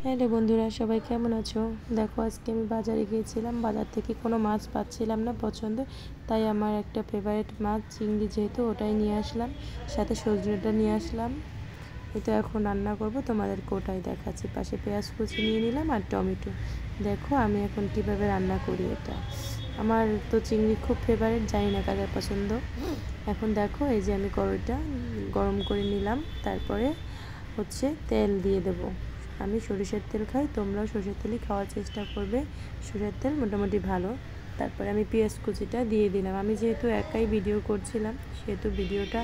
Hello বন্ধুরা, সবাই কেমন আছো? দেখো, আজকে আমি বাজারে গিয়েছিলাম। বাজার থেকে কোনো মাছ পাচ্ছিলাম না পছন্দ, তাই আমার একটা ফেভারিট মাছ চিংড়ি, যেহেতু ওটাই নিয়ে আসলাম, সাথে সজনেটা নিয়ে আসলাম। এটা এখন রান্না করব, তোমাদেরকে ওটাই দেখাচ্ছি। পাশে পেঁয়াজ কুচি নিয়ে নিলাম আর টমেটো। দেখো আমি এখন কিভাবে রান্না করি এটা। আমার তো চিংড়ি খুব ফেভারিট, জানি না কাদের পছন্দ। এখন দেখো, এই যে আমি কড়াইটা গরম করে নিলাম, তারপরে হচ্ছে তেল দিয়ে দেব। আমি সরিষার তেল খাই, তোমরাও সরিষার তেলই খাওয়ার চেষ্টা করবে। সরিষার তেল মোটামুটি ভালো। তারপরে আমি পেঁয়াজ কুচিটা দিয়ে দিলাম। আমি যেহেতু একাই ভিডিও করছিলাম, সেহেতু ভিডিওটা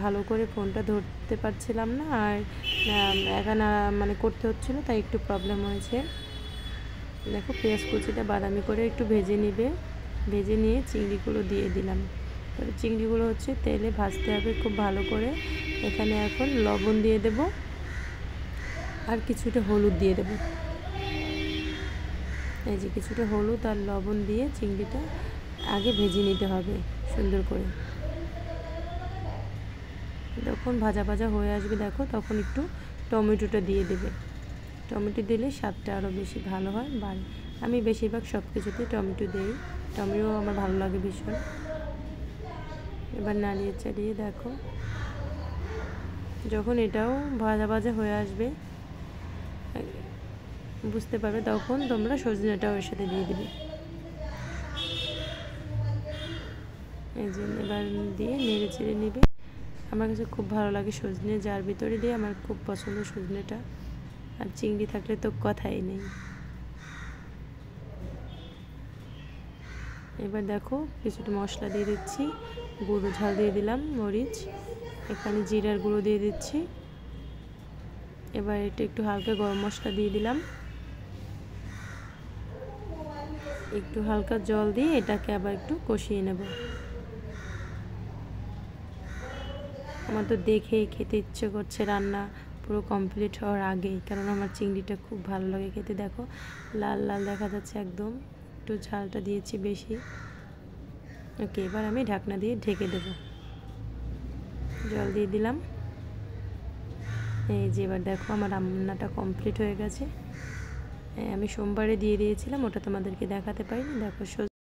ভালো করে ফোনটা ধরতে পারছিলাম না, আর একা না মানে করতে হচ্ছিলো, তাই একটু প্রবলেম হয়েছে। দেখো, পেঁয়াজ কুচিটা বাদামি করে একটু ভেজে নিবে। ভেজে নিয়ে চিংড়িগুলো দিয়ে দিলাম। চিংড়িগুলো হচ্ছে তেলে ভাজতে হবে খুব ভালো করে। এখানে এখন লবণ দিয়ে দেব আর কিছুটা হলুদ দিয়ে দেব। এই যে কিছুটা হলুদ আর লবণ দিয়ে চিংড়িটা আগে ভেজে নিতে হবে সুন্দর করে। যখন ভাজা ভাজা হয়ে আসবে দেখো, তখন একটু টমেটোটা দিয়ে দেবে। টমেটো দিলে স্বাদটা আরও বেশি ভালো হয়, বাড়ে। আমি বেশিরভাগ সব কিছুতেই টমেটো দিই। টমেটো আমার ভালো লাগে ভীষণ। এবার নাড়িয়ে চাড়িয়ে দেখো, যখন এটাও ভাজা ভাজা হয়ে আসবে বুঝতে পারবে, তখন তোমরা সজনেটাও এর সাথে দিয়ে দিবে। এই যে এবার দিয়ে নেড়ে চেড়ে নিবে। আমার কাছে খুব ভালো লাগে সজনে, যার ভিতরে দিয়ে আমার খুব পছন্দ সজনেটা। আর চিংড়ি থাকলে তো কথাই নেই। এবার দেখো, কিছুটা মশলা দিয়ে দিচ্ছি। গুঁড়ো ঝাল দিয়ে দিলাম, মরিচ, এখানে জিরার গুঁড়ো দিয়ে দিচ্ছি। এবার এটা একটু হালকা গরম মশলা দিয়ে দিলাম। একটু হালকা জল দিয়ে এটাকে আবার একটু কষিয়ে নেব। আমার তো দেখেই খেতে ইচ্ছে করছে, রান্না পুরো কমপ্লিট হওয়ার আগেই, কারণ আমার চিংড়িটা খুব ভালো লাগে খেতে। দেখো, লাল লাল দেখা যাচ্ছে একদম। একটু ঝালটা দিয়েছি বেশি। ওকে, এবার আমি ঢাকনা দিয়ে ঢেকে দেব। জল দিয়ে দিলাম। এই যে এবার দেখো, আমার রান্নাটা কমপ্লিট হয়ে গেছে। আমি সোমবারে দিয়ে দিয়েছিলাম, ওটা তোমাদেরকে দেখাতে পারিনি। দেখো